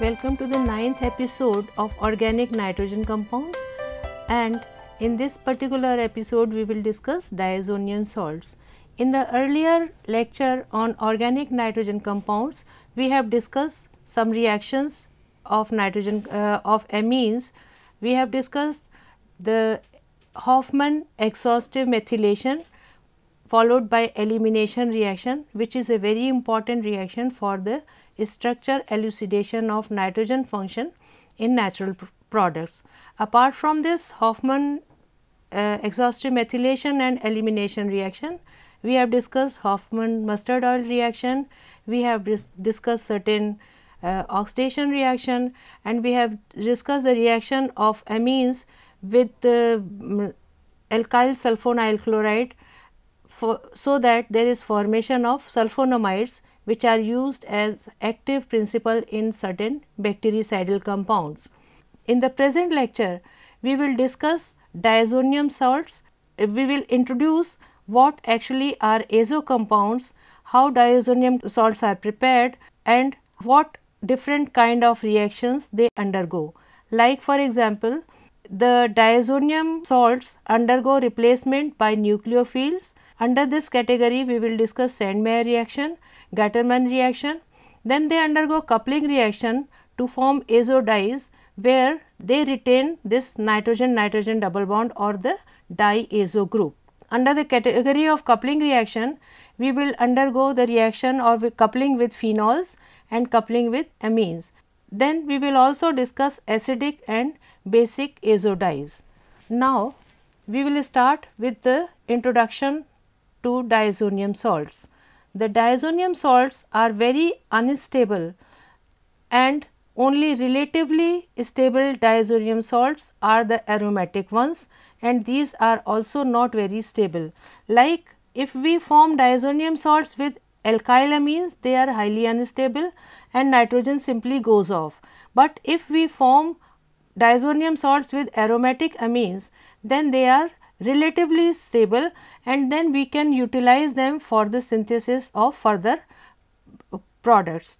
Welcome to the 9th episode of Organic Nitrogen Compounds, and in this particular episode we will discuss diazonium salts. In the earlier lecture on organic nitrogen compounds, we have discussed some reactions of nitrogen of amines. We have discussed the Hofmann exhaustive methylation followed by elimination reaction, which is a very important reaction for the structure elucidation of nitrogen function in natural products. Apart from this Hofmann exhaustive methylation and elimination reaction, we have discussed Hofmann mustard oil reaction, we have discussed certain oxidation reaction, and we have discussed the reaction of amines with alkyl sulfonyl chloride so that there is formation of sulfonamides, which are used as active principle in certain bactericidal compounds. In the present lecture, we will discuss diazonium salts. We will introduce what actually are azo compounds, how diazonium salts are prepared, and what different kind of reactions they undergo. Like for example, the diazonium salts undergo replacement by nucleophiles. Under this category, we will discuss Sandmeyer reaction, Gattermann reaction. Then they undergo coupling reaction to form azo dyes, where they retain this nitrogen-nitrogen double bond or the diazo group. Under the category of coupling reaction, we will undergo the reaction or coupling with phenols and coupling with amines. Then we will also discuss acidic and basic azo dyes. Now, we will start with the introduction to diazonium salts. The diazonium salts are very unstable, and only relatively stable diazonium salts are the aromatic ones, and these are also not very stable. Like if we form diazonium salts with alkyl amines, they are highly unstable and nitrogen simply goes off. But if we form diazonium salts with aromatic amines, then they are relatively stable, and then we can utilize them for the synthesis of further products.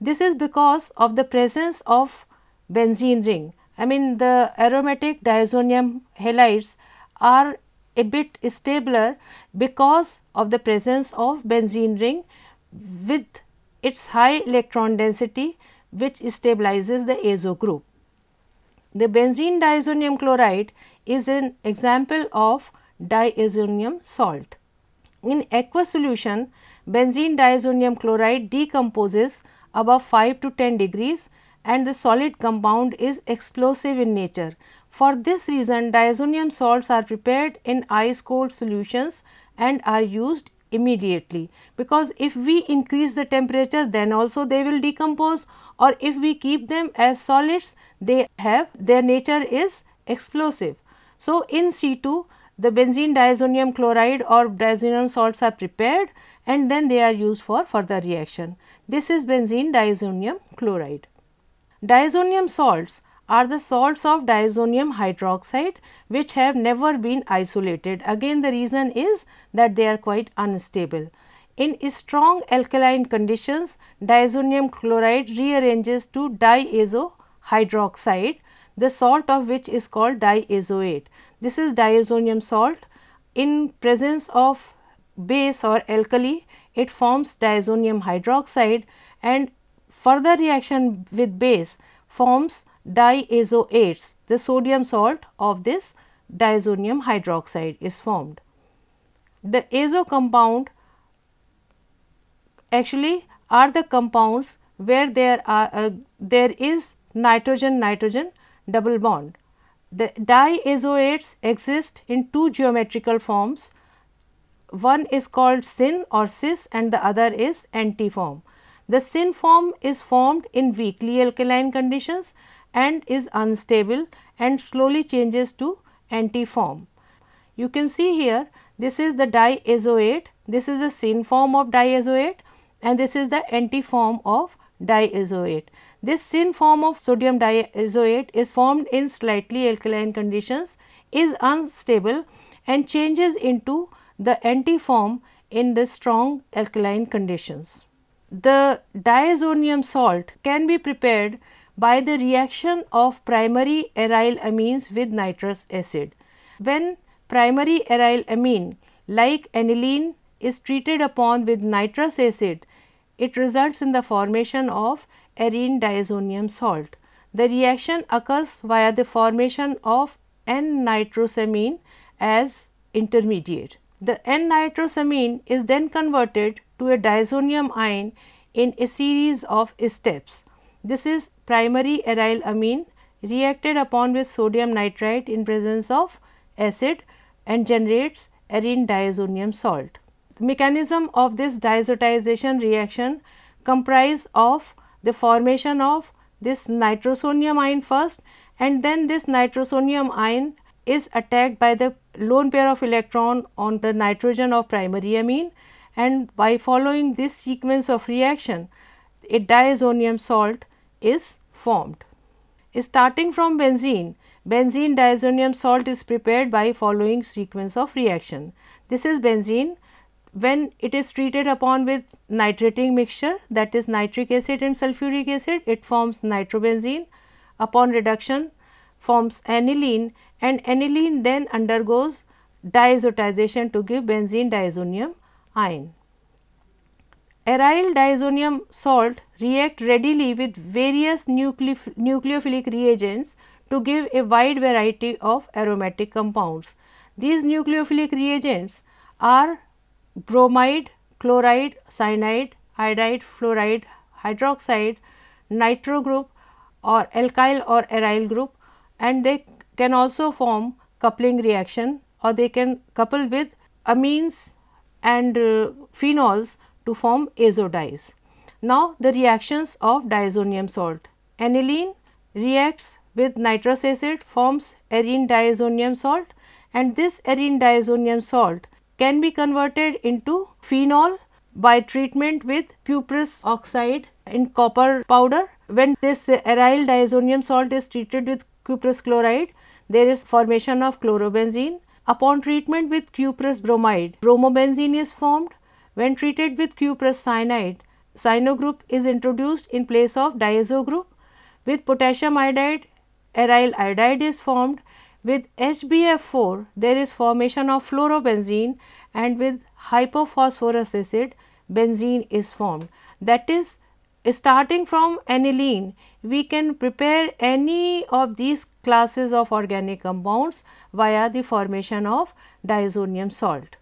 This is because of the presence of benzene ring. I mean, the aromatic diazonium halides are a bit stabler because of the presence of benzene ring with its high electron density, which stabilizes the azo group. The benzene diazonium chloride is an example of diazonium salt. In aqueous solution, benzene diazonium chloride decomposes above 5 to 10 degrees and the solid compound is explosive in nature. For this reason, diazonium salts are prepared in ice cold solutions and are used immediately, because if we increase the temperature, then also they will decompose, or if we keep them as solids, their nature is explosive. So, in situ the benzene diazonium chloride or diazonium salts are prepared and then they are used for further reaction. This is benzene diazonium chloride. Diazonium salts are the salts of diazonium hydroxide which have never been isolated. Again, the reason is that they are quite unstable. In strong alkaline conditions, diazonium chloride rearranges to diazo hydroxide, the salt of which is called diazoate. This is diazonium salt. In presence of base or alkali, it forms diazonium hydroxide, and further reaction with base forms diazoates. The sodium salt of this diazonium hydroxide is formed. The azo compound actually are the compounds where there is nitrogen-nitrogen double bond. The diazoates exist in two geometrical forms. One is called syn or cis and the other is anti form. The syn form is formed in weakly alkaline conditions and is unstable and slowly changes to anti form. You can see here, this is the diazoate, this is the syn form of diazoate, and this is the anti form of diazoate. This syn form of sodium diazoate is formed in slightly alkaline conditions, is unstable and changes into the anti form in the strong alkaline conditions. The diazonium salt can be prepared by the reaction of primary aryl amines with nitrous acid. When primary aryl amine like aniline is treated upon with nitrous acid, it results in the formation of arene diazonium salt. The reaction occurs via the formation of N-nitrosamine as intermediate. The N-nitrosamine is then converted to a diazonium ion in a series of steps. This is primary aryl amine reacted upon with sodium nitrite in presence of acid and generates arene diazonium salt. The mechanism of this diazotization reaction comprise of the formation of this nitrosonium ion first, and then this nitrosonium ion is attacked by the lone pair of electron on the nitrogen of primary amine, and by following this sequence of reaction a diazonium salt is formed. Starting from benzene, benzene diazonium salt is prepared by following sequence of reaction. This is benzene. When it is treated upon with nitrating mixture, that is nitric acid and sulfuric acid, it forms nitrobenzene. Upon reduction forms aniline, and aniline then undergoes diazotization to give benzene diazonium ion. Aryl diazonium salt react readily with various nucleophilic reagents to give a wide variety of aromatic compounds. These nucleophilic reagents are bromide, chloride, cyanide, iodide, fluoride, hydroxide, nitro group or alkyl or aryl group, and they can also form coupling reaction, or they can couple with amines and phenols to form azodies. Now, the reactions of diazonium salt. Aniline reacts with nitrous acid, forms arene diazonium salt, and this arene diazonium salt can be converted into phenol by treatment with cuprous oxide in copper powder. When this aryl diazonium salt is treated with cuprous chloride, there is formation of chlorobenzene. Upon treatment with cuprous bromide, bromobenzene is formed. When treated with cuprous cyanide, cyano group is introduced in place of diazo group. With potassium iodide, aryl iodide is formed. With HbF4, there is formation of fluorobenzene, and with hypophosphorus acid, benzene is formed. That is, starting from aniline, we can prepare any of these classes of organic compounds via the formation of diazonium salt.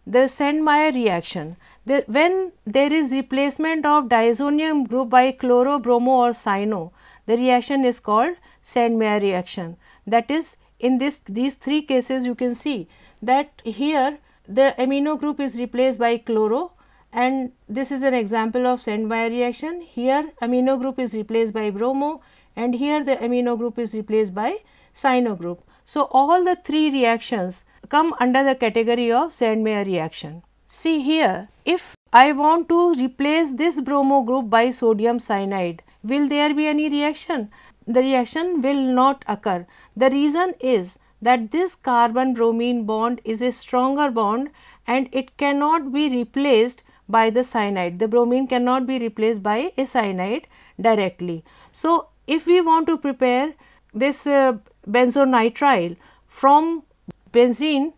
The Sandmeyer reaction, when there is replacement of diazonium group by chloro, bromo or cyano, the reaction is called Sandmeyer reaction. That is, in these three cases you can see that here the amino group is replaced by chloro, and this is an example of Sandmeyer reaction. Here amino group is replaced by bromo, and here the amino group is replaced by cyano group. So, all the three reactions come under the category of Sandmeyer reaction. See here, if I want to replace this bromo group by sodium cyanide, will there be any reaction? The reaction will not occur. The reason is that this carbon bromine bond is a stronger bond and it cannot be replaced by the cyanide. The bromine cannot be replaced by a cyanide directly. So, if we want to prepare this benzonitrile from benzene,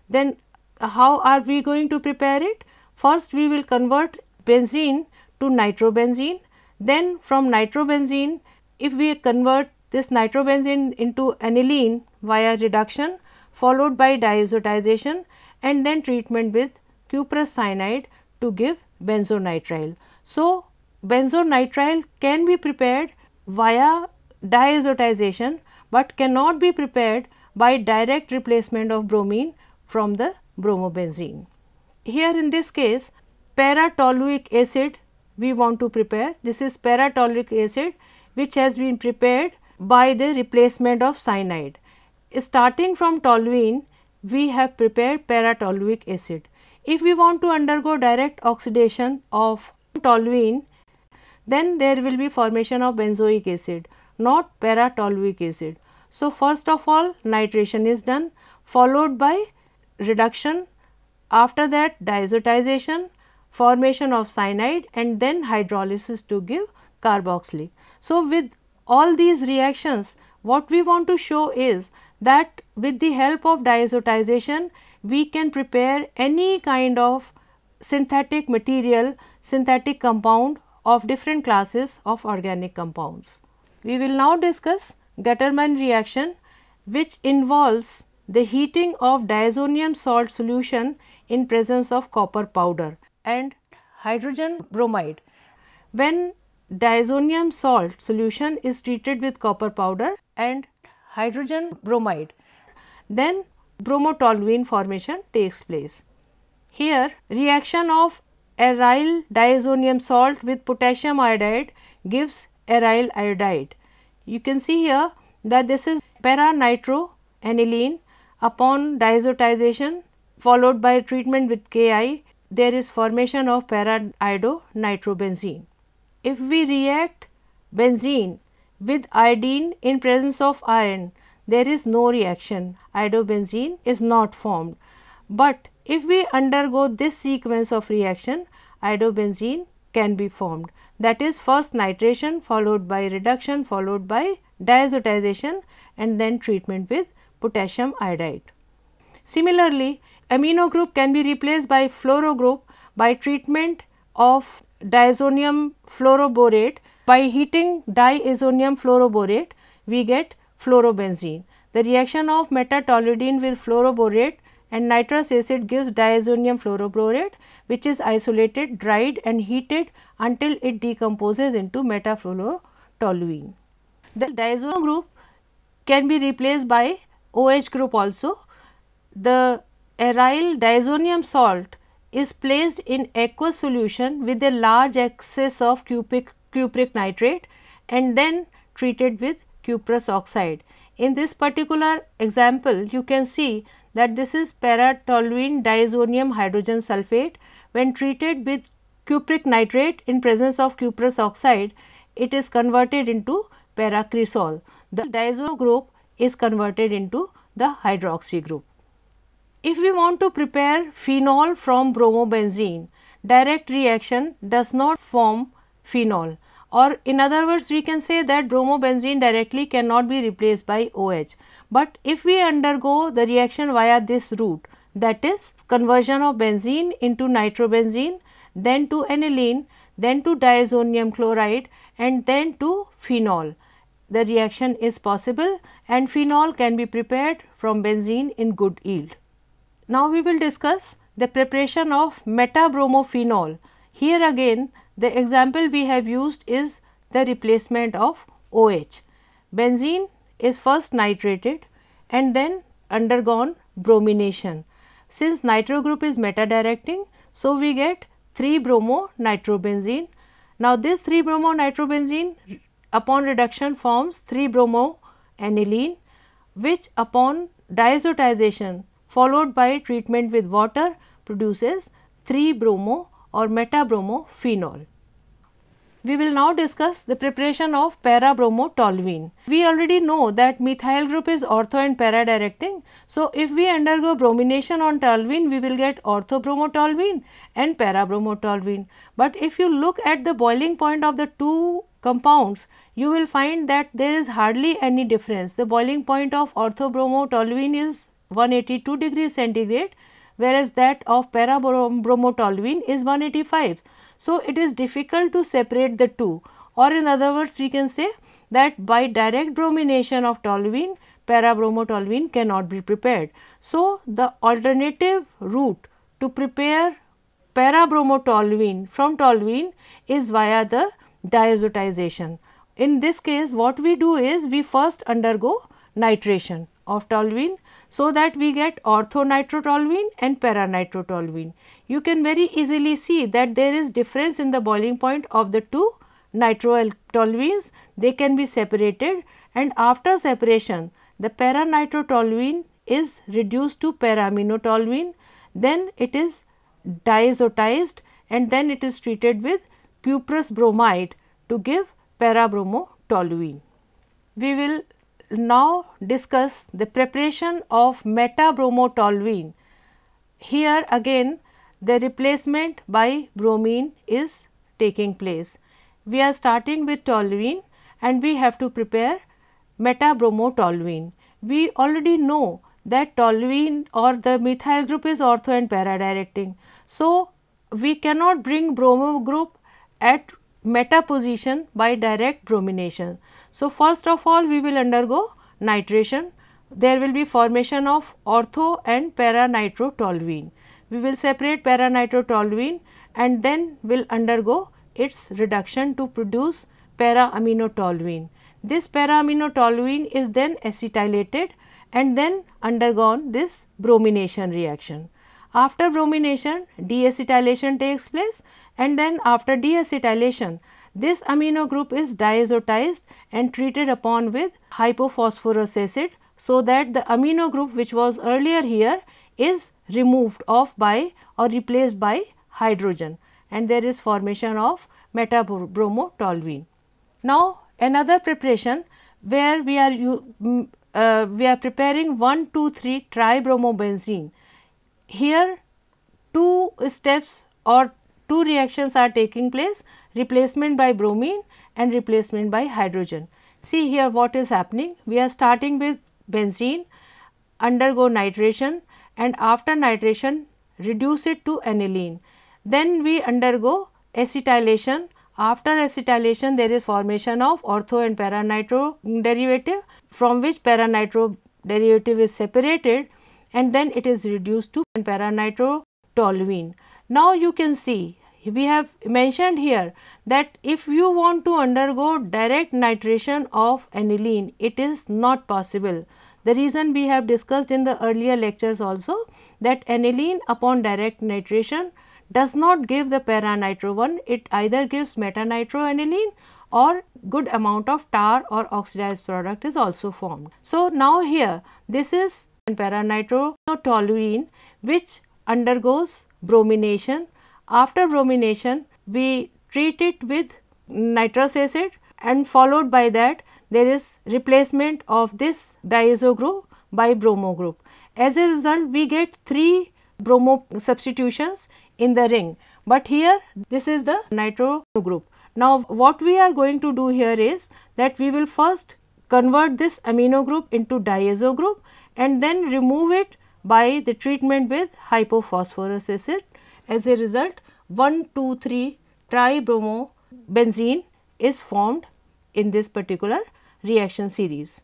then how are we going to prepare it? First, we will convert benzene to nitrobenzene. Then from nitrobenzene, if we convert this nitrobenzene into aniline via reduction followed by diazotization and then treatment with cuprous cyanide to give benzonitrile. So, benzonitrile can be prepared via diazotization, but cannot be prepared by direct replacement of bromine from the bromobenzene. Here in this case, para-toluic acid we want to prepare. This is para-toluic acid which has been prepared by the replacement of cyanide. Starting from toluene, we have prepared para-toluic acid. If we want to undergo direct oxidation of toluene, then there will be formation of benzoic acid, not para-toluic acid. So, first of all nitration is done, followed by reduction, after that diazotization, formation of cyanide and then hydrolysis to give carboxylic. So, with all these reactions, what we want to show is that with the help of diazotization, we can prepare any kind of synthetic material, synthetic compound of different classes of organic compounds. We will now discuss Gattermann reaction, which involves the heating of diazonium salt solution in presence of copper powder and hydrogen bromide. When diazonium salt solution is treated with copper powder and hydrogen bromide, then bromotoluene formation takes place. Here reaction of aryl diazonium salt with potassium iodide gives aryl iodide. You can see here that this is para-nitroaniline. Upon diazotization followed by treatment with Ki, there is formation of para-iodo-nitrobenzene. If we react benzene with iodine in presence of iron, there is no reaction, iodobenzene is not formed. But if we undergo this sequence of reaction, iodobenzene can be formed. That is, first nitration followed by reduction followed by diazotization and then treatment with potassium iodide. Similarly, amino group can be replaced by fluoro group by treatment of diazonium fluoroborate. By heating diazonium fluoroborate, we get fluorobenzene. The reaction of metatoluidine with fluoroborate and nitrous acid gives diazonium fluoroborate, which is isolated, dried and heated until it decomposes into metafluorotoluene. The diazonium group can be replaced by OH group also. The aryl diazonium salt is placed in aqueous solution with a large excess of cupric nitrate and then treated with cuprous oxide. In this particular example, you can see that this is para-toluene diazonium hydrogen sulfate. When treated with cupric nitrate in presence of cuprous oxide, it is converted into paracresol. The diazo group is converted into the hydroxy group. If we want to prepare phenol from bromobenzene, direct reaction does not form phenol, or in other words we can say that bromobenzene directly cannot be replaced by OH. But if we undergo the reaction via this route, that is conversion of benzene into nitrobenzene, then to aniline, then to diazonium chloride and then to phenol, the reaction is possible and phenol can be prepared from benzene in good yield. Now we will discuss the preparation of metabromophenol. Here again the example we have used is the replacement of OH. Benzene is first nitrated and then undergone bromination. Since nitro group is meta-directing, so we get 3-bromo-nitrobenzene. Now this 3-bromo-nitrobenzene upon reduction forms 3-bromo-aniline, which upon diazotization followed by treatment with water produces 3-bromo or metabromophenol. We will now discuss the preparation of para-bromotoluene. We already know that methyl group is ortho and para directing. So, if we undergo bromination on toluene, we will get orthobromotoluene and para-bromotoluene. But if you look at the boiling point of the two compounds, you will find that there is hardly any difference. The boiling point of orthobromotoluene is 182 degrees centigrade, whereas that of para-bromotoluene is 185. So, it is difficult to separate the two, or in other words we can say that by direct bromination of toluene, para-bromotoluene cannot be prepared. So, the alternative route to prepare para-bromotoluene from toluene is via the diazotization. In this case what we do is we first undergo nitration of toluene so that we get orthonitrotoluene and para-nitrotoluene. You can very easily see that there is difference in the boiling point of the two nitrotoluenes. They can be separated, and after separation the para-nitrotoluene is reduced to para-aminotoluene, then it is diazotized and then it is treated with cuprous bromide to give para-bromotoluene. We will now discuss the preparation of metabromotoluene. Here again the replacement by bromine is taking place. We are starting with toluene and we have to prepare metabromotoluene. We already know that toluene or the methyl group is ortho and para directing. So, we cannot bring bromo group at meta position by direct bromination. So, first of all we will undergo nitration. There will be formation of ortho and para nitrotoluene. We will separate para nitrotoluene and then will undergo its reduction to produce para aminotoluene. This para aminotoluene is then acetylated and then undergone this bromination reaction. After bromination, deacetylation takes place, and then after deacetylation, this amino group is diazotized and treated upon with hypophosphorus acid, so that the amino group which was earlier here is removed off by or replaced by hydrogen, and there is formation of metabromotoluene. Now, another preparation where we are preparing 1,2,3 tribromobenzene. Here two steps or two reactions are taking place, replacement by bromine and replacement by hydrogen. See here what is happening. We are starting with benzene, undergo nitration, and after nitration reduce it to aniline. Then we undergo acetylation. After acetylation there is formation of ortho and para nitro derivative, from which para nitro derivative is separated, and then it is reduced to para nitrotoluene. Now, you can see we have mentioned here that if you want to undergo direct nitration of aniline, it is not possible. The reason we have discussed in the earlier lectures also, that aniline upon direct nitration does not give the para nitro one, it either gives metanitroaniline or good amount of tar or oxidized product is also formed. So, now here this is para nitrotoluene which undergoes bromination. After bromination we treat it with nitrous acid, and followed by that there is replacement of this diazo group by bromo group. As a result we get 3 bromo substitutions in the ring, but here this is the nitro group. Now, what we are going to do here is that we will first convert this amino group into diazo group and then remove it by the treatment with hypophosphorus acid. As a result, 1,2,3 tribromobenzene is formed in this particular reaction series.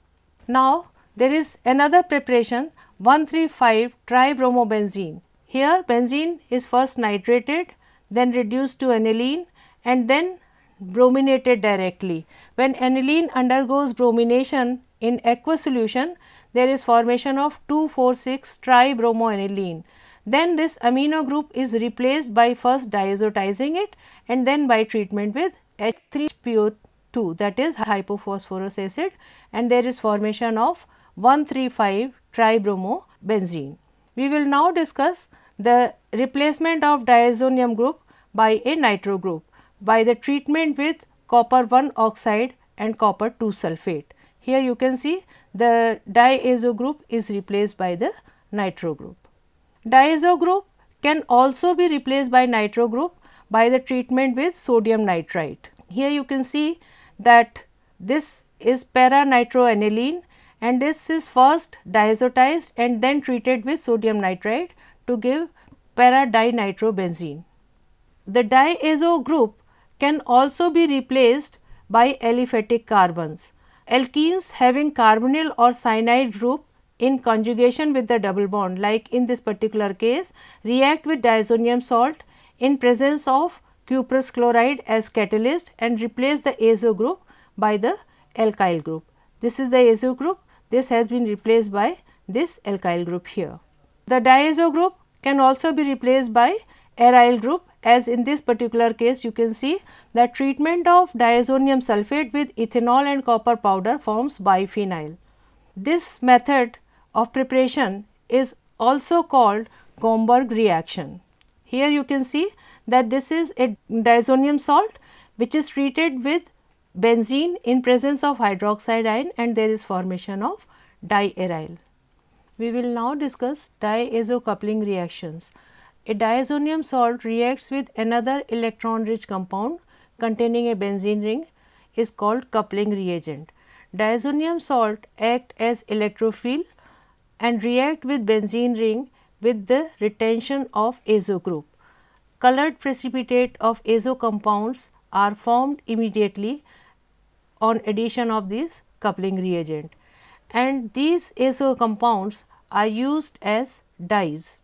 Now, there is another preparation 1,3,5 tribromobenzene. Here benzene is first nitrated, then reduced to aniline and then brominated directly. When aniline undergoes bromination in aqueous solution, there is formation of 2,4,6 tribromoaniline. Then this amino group is replaced by first diazotizing it and then by treatment with H3PO2, that is hypophosphorus acid, and there is formation of 1,3,5 tribromobenzene. We will now discuss the replacement of diazonium group by a nitro group by the treatment with copper 1 oxide and copper 2 sulphate. Here you can see the diazo group is replaced by the nitro group. Diazo group can also be replaced by nitro group by the treatment with sodium nitrite. Here you can see that this is para nitroaniline and this is first diazotized and then treated with sodium nitrite to give para dinitrobenzene. The diazo group can also be replaced by aliphatic carbons. Alkenes having carbonyl or cyanide group in conjugation with the double bond, like in this particular case, react with diazonium salt in presence of cuprous chloride as catalyst and replace the azo group by the alkyl group. This is the azo group, this has been replaced by this alkyl group here. The diazo group can also be replaced by aryl group, as in this particular case you can see that treatment of diazonium sulphate with ethanol and copper powder forms biphenyl. This method of preparation is also called Gomberg reaction. Here you can see that this is a diazonium salt which is treated with benzene in presence of hydroxide ion and there is formation of diaryl. We will now discuss diazo coupling reactions. A diazonium salt reacts with another electron rich compound containing a benzene ring. is called coupling reagent. Diazonium salt act as electrophile and react with benzene ring with the retention of azo group. Colored precipitate of azo compounds are formed immediately on addition of this coupling reagent, and these azo compounds are used as dyes.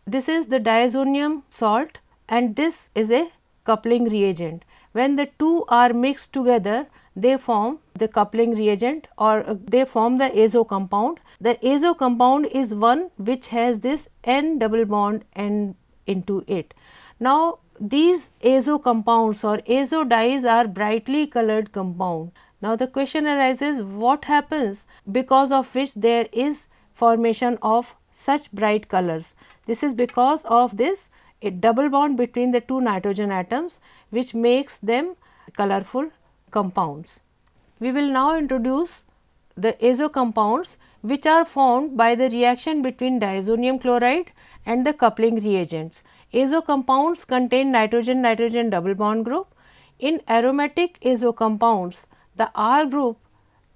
This is the diazonium salt and this is a coupling reagent. When the two are mixed together, they form the coupling reagent, or they form the azo compound. The azo compound is one which has this N double bond N into it. Now, these azo compounds or azo dyes are brightly colored compound. Now, the question arises, what happens because of which there is formation of such bright colors? This is because of this a double bond between the two nitrogen atoms which makes them colorful compounds. We will now introduce the azo compounds which are formed by the reaction between diazonium chloride and the coupling reagents. Azo compounds contain nitrogen-nitrogen double bond group. In aromatic azo compounds, the R group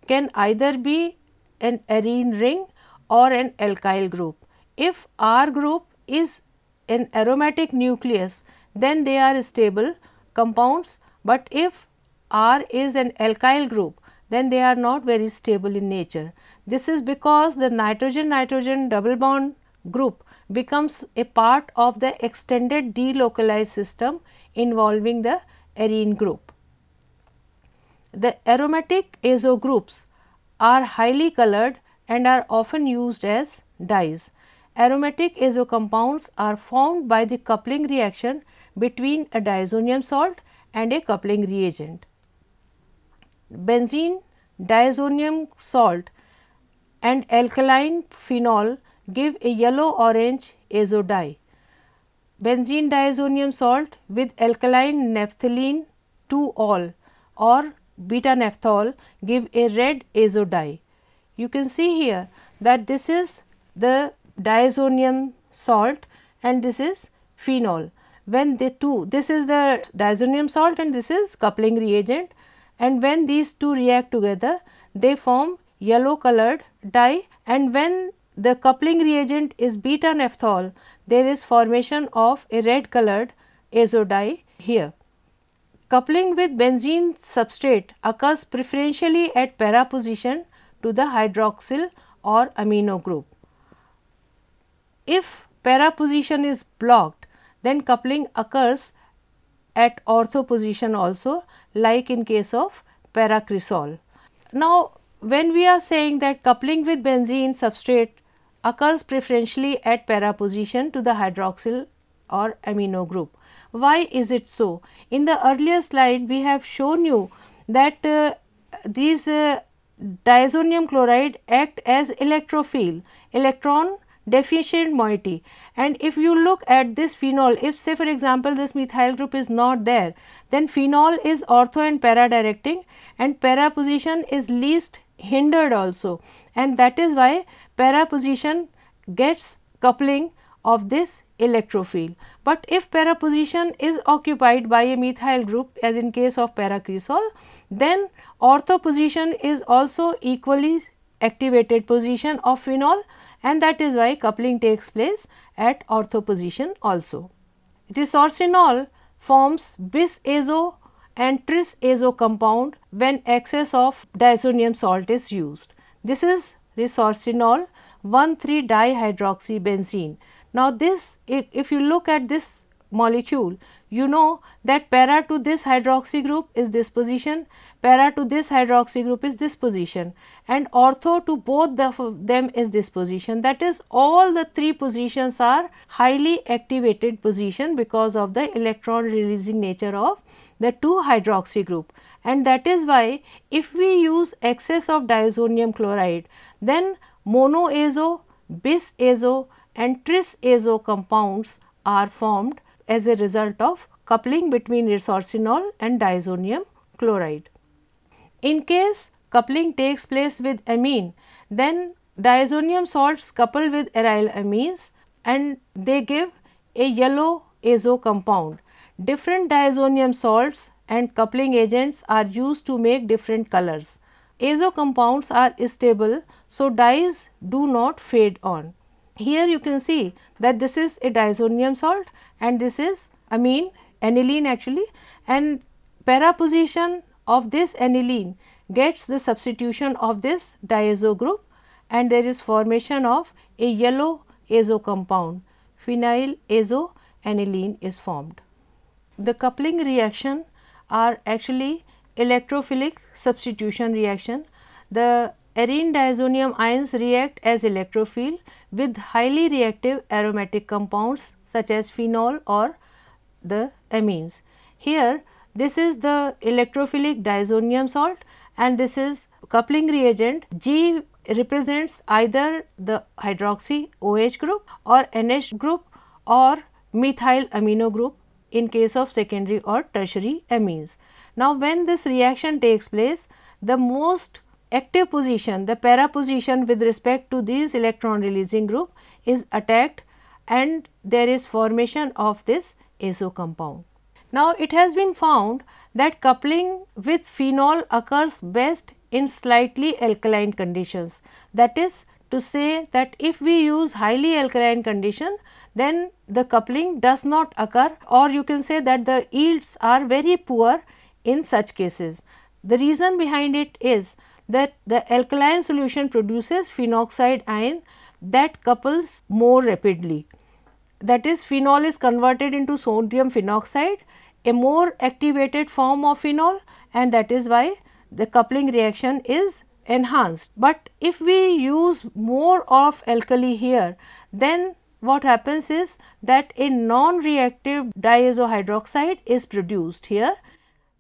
can either be an arene ring or an alkyl group. If R group is an aromatic nucleus, then they are stable compounds, but if R is an alkyl group, then they are not very stable in nature. This is because the nitrogen-nitrogen double bond group becomes a part of the extended delocalized system involving the arene group. The aromatic azo groups are highly colored and are often used as dyes. Aromatic azo compounds are formed by the coupling reaction between a diazonium salt and a coupling reagent. Benzene diazonium salt and alkaline phenol give a yellow-orange azo dye. Benzene diazonium salt with alkaline naphthalene 2-ol or beta naphthol give a red azo dye. You can see here that this is the diazonium salt and this is phenol. When the two, this is the diazonium salt and this is coupling reagent, and when these two react together, they form yellow colored dye, and when the coupling reagent is beta naphthol, there is formation of a red colored azo dye here. Coupling with benzene substrate occurs preferentially at para position to the hydroxyl or amino group. If para position is blocked, then coupling occurs at ortho position also, like in case of paracresol. Now, when we are saying that coupling with benzene substrate occurs preferentially at para position to the hydroxyl or amino group, why is it so? In the earlier slide, we have shown you that these diazonium chloride act as electrophile, electron deficient moiety, and if you look at this phenol, if say for example this methyl group is not there, then phenol is ortho and para directing, and para position is least hindered also, and that is why para position gets coupling of this electrophile. But if para position is occupied by a methyl group, as in case of paracresol, then ortho position is also equally activated position of phenol, and that is why coupling takes place at ortho position also. Resorcinol forms bis azo and tris azo compound when excess of diazonium salt is used. This is resorcinol 1,3-dihydroxybenzene. Now, this, if you look at this molecule, you know that para to this hydroxy group is this position, para to this hydroxy group is this position, and ortho to both them is this position. That is, all the three positions are highly activated position because of the electron releasing nature of the two hydroxy group, and that is why if we use excess of diazonium chloride, then monoazo, bis azo and tris azo compounds are formed as a result of coupling between resorcinol and diazonium chloride. In case coupling takes place with amine, then diazonium salts couple with aryl amines and they give a yellow azo compound. Different diazonium salts and coupling agents are used to make different colors. Azo compounds are stable, so dyes do not fade on. Here you can see that this is a diazonium salt and this is amine, aniline actually, and para position of this aniline gets the substitution of this diazo group and there is formation of a yellow azo compound, phenyl azo aniline is formed. The coupling reaction are actually electrophilic substitution reaction. The arene diazonium ions react as electrophile with highly reactive aromatic compounds such as phenol or the amines. Here this is the electrophilic diazonium salt and this is coupling reagent. G represents either the hydroxy OH group or NH group or methyl amino group in case of secondary or tertiary amines. Now, when this reaction takes place, the most active position, the para position with respect to these electron releasing group is attacked and there is formation of this azo compound. Now, it has been found that coupling with phenol occurs best in slightly alkaline conditions. That is to say that if we use highly alkaline condition, then the coupling does not occur, or you can say that the yields are very poor in such cases. The reason behind it is that the alkaline solution produces phenoxide ion that couples more rapidly. That is, phenol is converted into sodium phenoxide, a more activated form of phenol, and that is why the coupling reaction is enhanced. But if we use more of alkali here, then what happens is that a non-reactive diazo hydroxide is produced. Here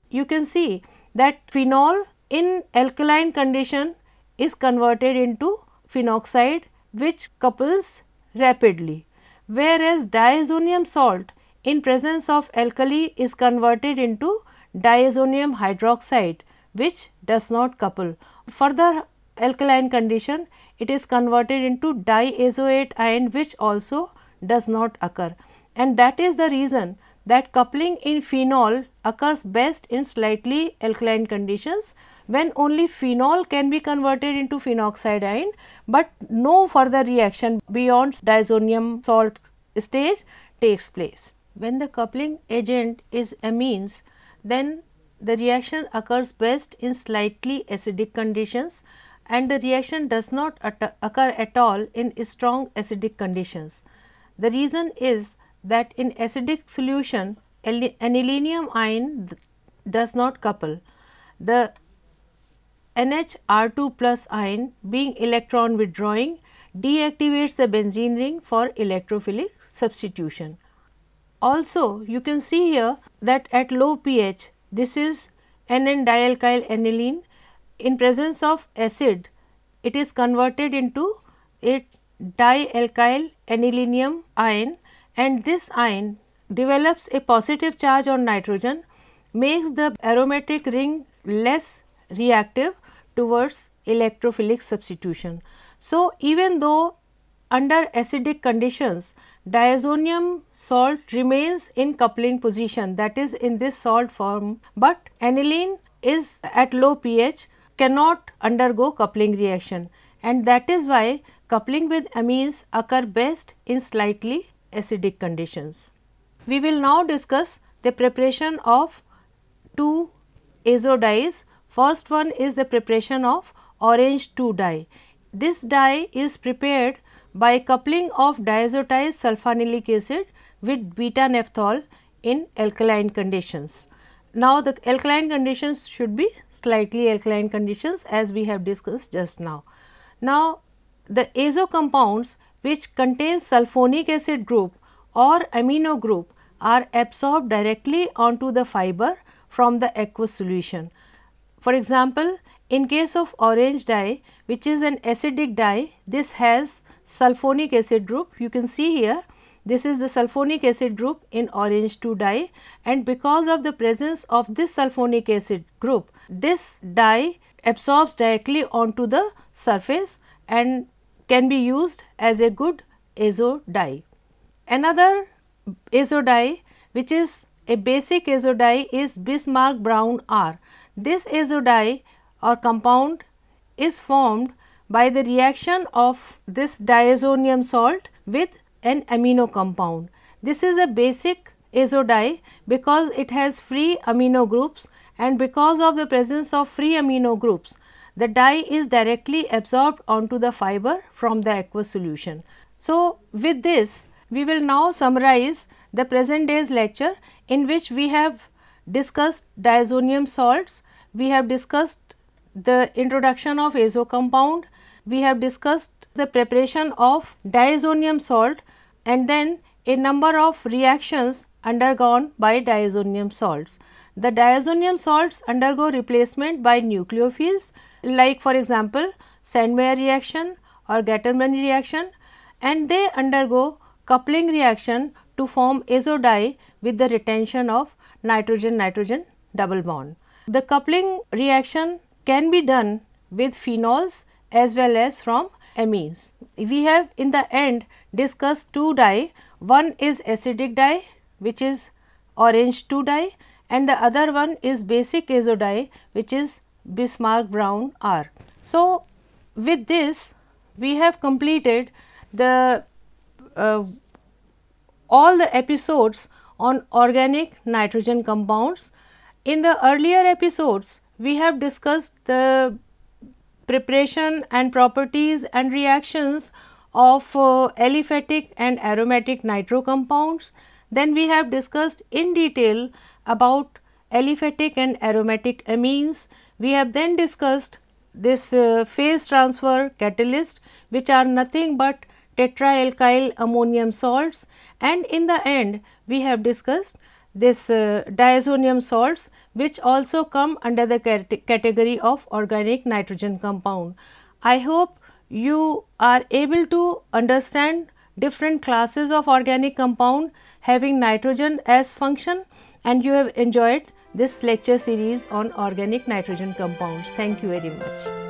you can see that phenol in alkaline condition is converted into phenoxide which couples rapidly, whereas diazonium salt in presence of alkali is converted into diazonium hydroxide which does not couple. Further alkaline condition, it is converted into diazoate ion which also does not occur, and that is the reason that coupling in phenol occurs best in slightly alkaline conditions when only phenol can be converted into phenoxide ion, but no further reaction beyond diazonium salt stage takes place. When the coupling agent is amines, then the reaction occurs best in slightly acidic conditions and the reaction does not occur at all in strong acidic conditions. The reason is that in acidic solution anilinium ion does not couple. The NHR2 plus ion being electron withdrawing deactivates the benzene ring for electrophilic substitution. Also, you can see here that at low pH, this is NN dialkyl aniline. In presence of acid, it is converted into a dialkyl anilinium ion, and this ion develops a positive charge on nitrogen, makes the aromatic ring less reactive towards electrophilic substitution. So, even though under acidic conditions diazonium salt remains in coupling position, that is in this salt form, but aniline is at low pH cannot undergo coupling reaction, and that is why coupling with amines occur best in slightly acidic conditions. We will now discuss the preparation of two azo dyes. First one is the preparation of orange 2 dye. This dye is prepared by coupling of diazotized sulfonylic acid with beta naphthol in alkaline conditions. Now, the alkaline conditions should be slightly alkaline conditions as we have discussed just now. Now, the azo compounds which contain sulfonic acid group or amino group are absorbed directly onto the fiber from the aqueous solution. For example, in case of orange dye, which is an acidic dye, this has sulfonic acid group. You can see here, this is the sulfonic acid group in orange 2 dye, and because of the presence of this sulfonic acid group, this dye absorbs directly onto the surface and can be used as a good azo dye. Another azo dye which is a basic azo dye is Bismarck brown R. This azo dye or compound is formed by the reaction of this diazonium salt with an amino compound. This is a basic azo dye because it has free amino groups, and because of the presence of free amino groups, the dye is directly absorbed onto the fiber from the aqueous solution. So, with this we will now summarize the present day's lecture, in which we have discussed diazonium salts, we have discussed the introduction of azo compound, we have discussed the preparation of diazonium salt, and then a number of reactions undergone by diazonium salts. The diazonium salts undergo replacement by nucleophiles, like for example Sandmeyer reaction or Gattermann reaction, and they undergo coupling reaction to form azo dye with the retention of nitrogen-nitrogen double bond. The coupling reaction can be done with phenols as well as from amines. We have in the end discussed two dye. One is acidic dye, which is orange 2 dye, and the other one is basic azo dye, which is Bismarck brown R. So, with this we have completed the all the episodes on organic nitrogen compounds. In the earlier episodes, we have discussed the preparation and properties and reactions of aliphatic and aromatic nitro compounds. Then we have discussed in detail about aliphatic and aromatic amines. We have then discussed this phase transfer catalyst, which are nothing but tetraalkyl ammonium salts, and in the end we have discussed this diazonium salts, which also come under the category of organic nitrogen compound. I hope you are able to understand different classes of organic compound having nitrogen as function, and you have enjoyed this lecture series on organic nitrogen compounds. Thank you very much.